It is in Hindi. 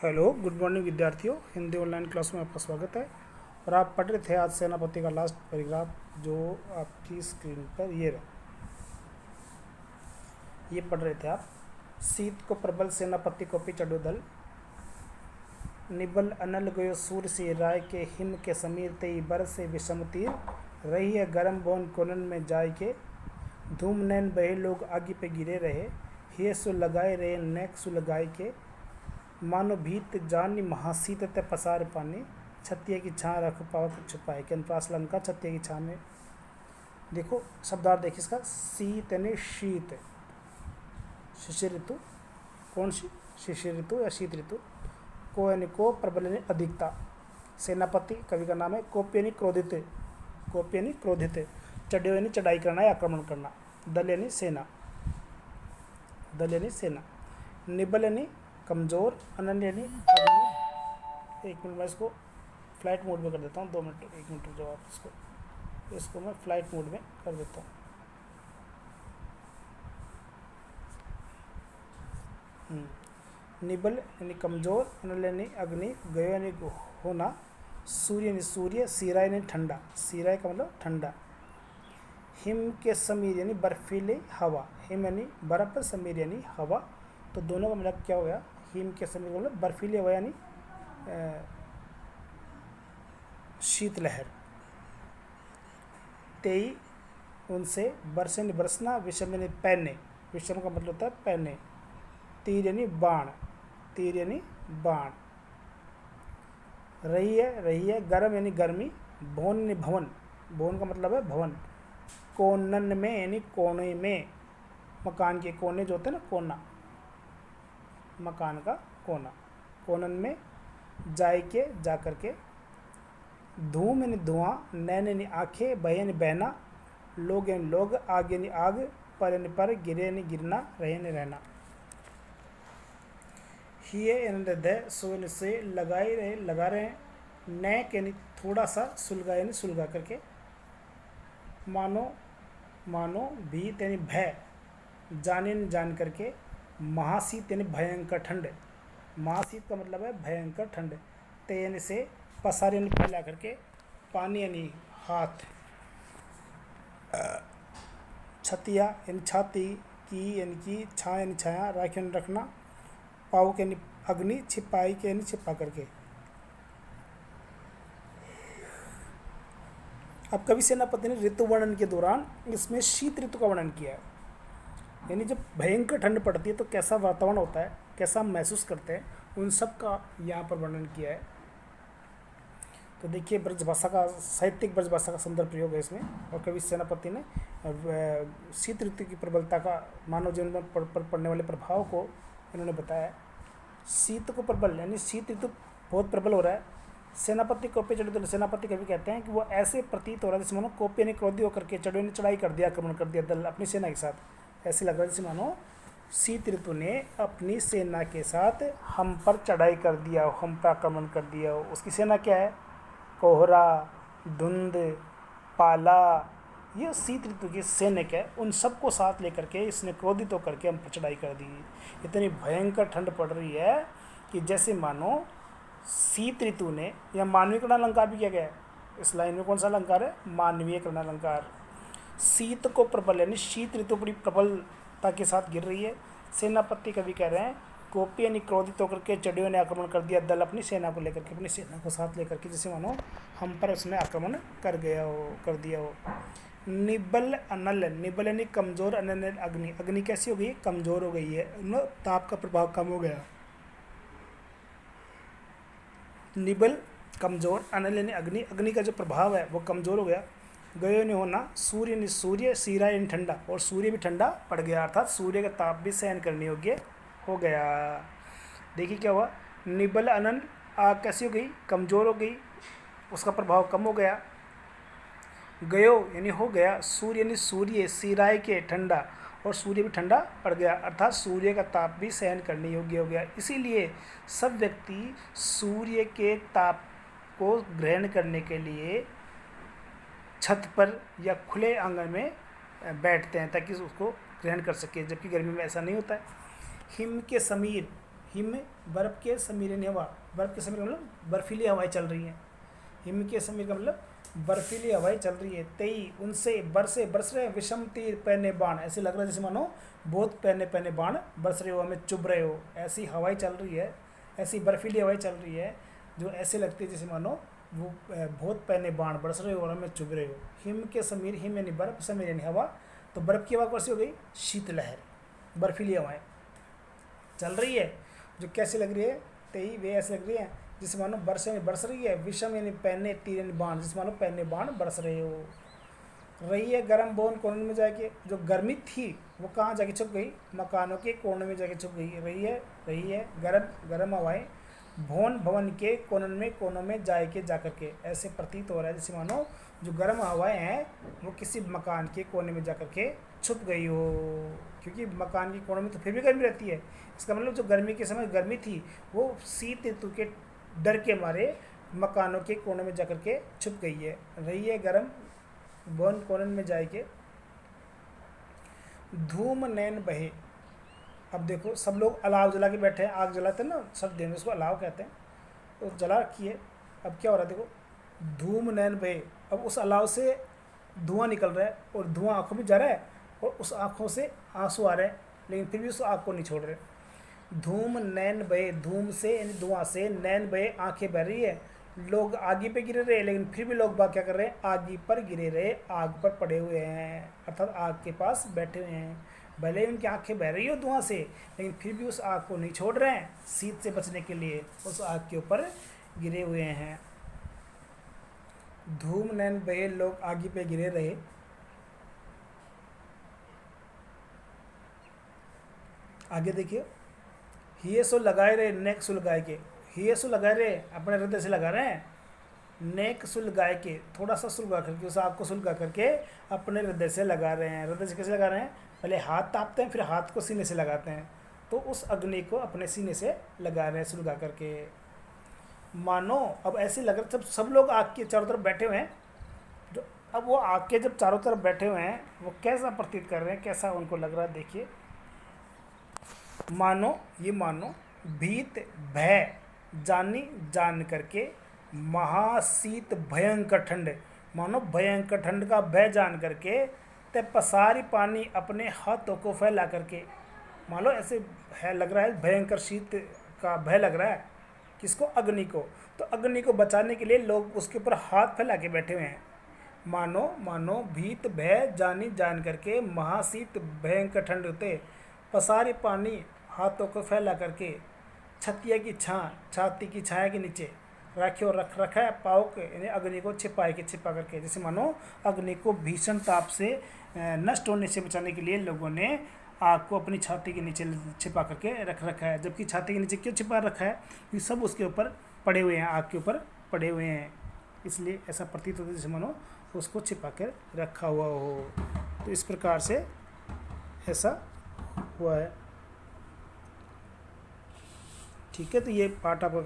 हेलो, गुड मॉर्निंग विद्यार्थियों। हिंदी ऑनलाइन क्लास में आपका स्वागत है। और आप पढ़ रहे थे आज सेनापति का लास्ट पैराग्राफ जो आपकी स्क्रीन पर ये पढ़ रहे थे आप। शीत को प्रबल सेनापति को चढ़ो दल, निबल अनल गयो सूर से राय के हिम के समीर तेई बर से विषम तीर, रही है गरम बोन कोनन में जाय के, धूम नैन बहे लोग आगे पे गिरे रहे, हे सु लगाए रहे नेक सु लगाए के, मानो भीत जानी महासीत ते पसार पाने, छत्तिया की छाँ रख पावक छुपाए के। अनुप्रास लंका छत्तिया की छाँ में देखो शब्दार्थ देखिए इसका। शीत यानी शीत, शिशिर ऋतु। कौन सी? शिशिर ऋतु या शीत ऋतु। को यानी को, प्रबल यानी अधिकता, सेनापति कवि का नाम है। कोप यानी क्रोधित, कोप यानी क्रोधित, चढ़ो यानी चढ़ाई करना या आक्रमण करना, दल यानी सेना, दल यानी सेना, निबल यानी कमज़ोर, अनन्य यानी अग्नि। एक मिनट मैं इसको फ्लाइट मोड में कर देता हूँ, 2 मिनट 1 मिनट रुक जाओ आप। इसको मैं फ्लाइट मोड में कर देता हूँ। निबल यानी कमज़ोर, अनल यानी अग्नि, गयो यानी होना, सूर्य यानी सूर्य, सीरा यानी ठंडा, सीरा का मतलब ठंडा, हिम के समीर यानी बर्फीली हवा, हिम यानी बर्फ, समीर यानी हवा, तो दोनों का मतलब क्या हो गया? हिम के समीर मतलब बर्फीली हवा यानी शीतलहर, तेई उनसे, बरसे यानी बरसना, विषम यानी पहनने, विषम का मतलब होता है पहनने, तीर यानी बाण, तीर यानी बाण, रही है, गर्म यानी गर्मी, भवन यानी भवन, भवन का मतलब है भवन, कोनन में यानी कोने में, मकान के कोने जो होते हैं ना, कोना, मकान का कोना, कोनन में, जाय के जा कर के, धूम यानी धुआं, नैन यानी आँखें, बह यानी बहना, लोग यानी लोग, आग यानी आग, पर यानी पर, गिरे यानी गिरना, रहे यानी रहना, हिये यानी हृदय, सो यानी से, लगाए रहे लगा रहे हैं, नैक यानी थोड़ा सा, सुलगा यानी सुलगा करके, मानो मानो, भीत यानी भय, जाने यानी जान करके, महाशीत यानी भयंकर ठंड, महाशीत का मतलब है भयंकर ठंड, ते यानी से, पसार यानी फैला करके, पानी यानी हाथ, छतिया यानी छाती, की यानी की, छाँ यानी छाया, राख यानी रखना, पावक यानी अग्नि, छिपाई के यानी छिपा करके। अब कवि सेनापति ने ऋतु वर्णन के दौरान इसमें शीत ऋतु का वर्णन किया है, यानी जब भयंकर ठंड पड़ती है तो कैसा वातावरण होता है, कैसा हम महसूस करते हैं, उन सब का यहाँ पर वर्णन किया है। तो देखिए ब्रजभाषा का, साहित्यिक ब्रजभाषा का सुंदर प्रयोग है इसमें, और कवि सेनापति ने शीत ऋतु की प्रबलता का, मानव जीवन में पड़ने वाले प्रभाव को इन्होंने बताया। शीत को प्रबल यानी शीत ऋतु बहुत प्रबल हो रहा है। सेनापति कोपे चढ़े दल, सेनापति कवि कहते हैं कि वो ऐसे प्रतीत हो रहा है जैसे मानो कोपे ने क्रोधी होकर के चढ़ो ने चढ़ाई कर दिया, आक्रमण कर दिया दल अपनी सेना के साथ। ऐसे लग रहा है जैसे मानो शीत ऋतु ने अपनी सेना के साथ हम पर चढ़ाई कर दिया, हम पर आक्रमण कर दिया। उसकी सेना क्या है? कोहरा, धुंध, पाला, ये शीत ऋतु के सैनिक है। उन सबको साथ लेकर के इसने क्रोधित होकर के हम पर चढ़ाई कर दी। इतनी भयंकर ठंड पड़ रही है कि जैसे मानो शीत ऋतु ने, या मानवीय अलंकार भी किया गया है इस लाइन में। कौन सा अलंकार है? मानवीय अलंकार। शीत को प्रबल यानी शीत ऋतु बड़ी प्रबलता के साथ गिर रही है। सेनापति कवि कह रहे हैं कोपी यानी क्रोधित होकर के चढ़ियों ने आक्रमण कर दिया दल अपनी सेना को लेकर के, अपनी सेना को साथ लेकर के, जैसे मानो हम पर उसने आक्रमण कर दिया हो। निबल अनल, निबल यानी कमज़ोर, अनल अग्नि, अग्नि कैसी हो गई? कमज़ोर हो गई है, ताप का प्रभाव कम हो गया। निबल कमज़ोर, अनल यानी अग्नि, अग्नि का जो प्रभाव है वो कमज़ोर हो गया। गयो नहीं होना, सूर्य यानी सूर्य, सीरा यानी ठंडा, और सूर्य भी ठंडा पड़ गया, अर्थात सूर्य का ताप भी सहन करने योग्य हो गया। देखिए क्या हुआ, निबल अनल, आग कैसी हो गई? कमज़ोर हो गई, उसका प्रभाव कम हो गया। गयो यानी हो गया, सूर्य यानी सूर्य, सिराय के ठंडा, और सूर्य भी ठंडा पड़ गया, अर्थात सूर्य का ताप भी सहन करने योग्य हो गया। इसीलिए सब व्यक्ति सूर्य के ताप को ग्रहण करने के लिए छत पर या खुले आंगन में बैठते हैं ताकि उसको ग्रहण कर सके, जबकि गर्मी में ऐसा नहीं होता है। हिम के समीर, हिम बर्फ़ के समीरन हवा, बर्फ़ के समीर का मतलब बर्फीली हवाएं चल रही हैं। हिम के समीर का मतलब बर्फीली हवाएं चल रही है। तेई उनसे बरस रहे विषम तीर पहने बाण, ऐसे लग रहा है जैसे मानो बहुत पहने पहने बाण बरस रहे हो, हमें चुभ रहे हो। ऐसी हवाएं चल रही है, ऐसी बर्फीली हवाएं चल रही है जो ऐसे लगती है जैसे मानो वो बहुत पहने बाण बरस रहे हो और हमें चुभ रहे हो। हिम के समीर, हिम यानी बर्फ, समीर यानी हवा, तो बर्फ़ की हवा कैसी हो गई? शीतलहर, बर्फीली हवाएं चल रही है जो कैसी लग रही है? तेई वे ऐसे लग रही है जिसे मानो बरस में बरस रही है, विषम यानी पहने, तीर यानी बाण, जिसे मानो पहने बाण बरस रहे हो। रही है गर्म बोन कोने में जाके, जो गर्मी थी वो कहाँ जाके छुप गई? मकानों के कोने में जाके छुप गई। रही है गर्म गर्म हवाएं भवन भवन के कोनों में जाके जा करके, ऐसे प्रतीत हो रहा है जैसे मानो जो गर्म हवाएं हैं वो किसी मकान के कोने में जा करके छुप गई हो, क्योंकि मकान के कोने में तो फिर भी गर्मी रहती है। इसका मतलब जो गर्मी के समय गर्मी थी वो शीत ऋतु के डर के मारे मकानों के कोनों में जा करके छुप गई है। रही है गर्म वन कोनन में जाके धूम नैन बहे। अब देखो सब लोग अलाव जला के बैठे हैं, आग जलाते हैं ना सर्दियों में, उसको अलाव कहते हैं, तो जला रखी है। अब क्या हो रहा है देखो, धूम नैन बहे, अब उस अलाव से धुआं निकल रहा है और धुआं आँखों में जा रहा है और उस आँखों से आंसू आ रहे हैं, लेकिन फिर भी उस आग को नहीं छोड़ रहे। धूम नैन बहे, धूम से यानी धुआं से, नैन बहे आंखें बह रही है। लोग आगी पे गिरे रहे, लेकिन फिर भी लोग बात क्या कर रहे हैं? आगी पर गिरे रहे, आग पर पड़े हुए हैं, अर्थात आग के पास बैठे हुए हैं। भले ही उनकी आंखें बह रही हो धुआं से, लेकिन फिर भी उस आग को नहीं छोड़ रहे हैं, शीत से बचने के लिए उस आग के ऊपर गिरे हुए हैं। धूम नैन बहे, लोग आगी पे गिरे रहे। आगे देखिए, हिये सो लगाए रहे नेक सुलगाए के, हिये सो लगाए रहे अपने हृदय से लगा रहे हैं, नेक सुलगाए के थोड़ा सा सुलगा करके, उस आग को सुलगा करके अपने हृदय से लगा रहे हैं। हृदय से कैसे लगा रहे हैं? पहले हाथ तापते हैं, फिर हाथ को सीने से लगाते हैं, तो उस अग्नि को अपने सीने से लगा रहे हैं सुलगा करके। मानो अब ऐसे लग रहा, सब लोग आग के चारों तरफ बैठे हुए हैं, जो अब वो आग के जब चारों तरफ बैठे हुए हैं वो कैसा प्रतीत कर रहे हैं, कैसा उनको लग रहा है? देखिए, मानो भीत भय जानी जान करके, महाशीत भयंकर ठंड, मानो भयंकर ठंड का भय जान करके, ते पसारी पानी अपने हाथों को फैला करके, मान लो ऐसे है लग रहा है भयंकर शीत का भय लग रहा है। किसको? अग्नि को। तो अग्नि को बचाने के लिए लोग उसके ऊपर हाथ फैला के बैठे हुए हैं। मानो भीत भय जानी जान करके, महाशीत भयंकर ठंड होते, पसारी पानी हाथों को फैला करके, छतिया की छाती की छाया के नीचे रखे और रखा है पाव के, यानी अग्नि को छिपा करके, जैसे मानो अग्नि को भीषण ताप से नष्ट होने से बचाने के लिए लोगों ने आग को अपनी छाती के नीचे छिपा करके रख रखा है। जबकि छाती के नीचे क्यों छिपा रखा है? ये सब उसके ऊपर पड़े हुए हैं, आग के ऊपर पड़े हुए हैं, इसलिए ऐसा प्रतीत होता है जैसे मानो उसको छिपा कर रखा हुआ हो। तो इस प्रकार से ऐसा हुआ है। ठीक है, तो ये पार्ट आपका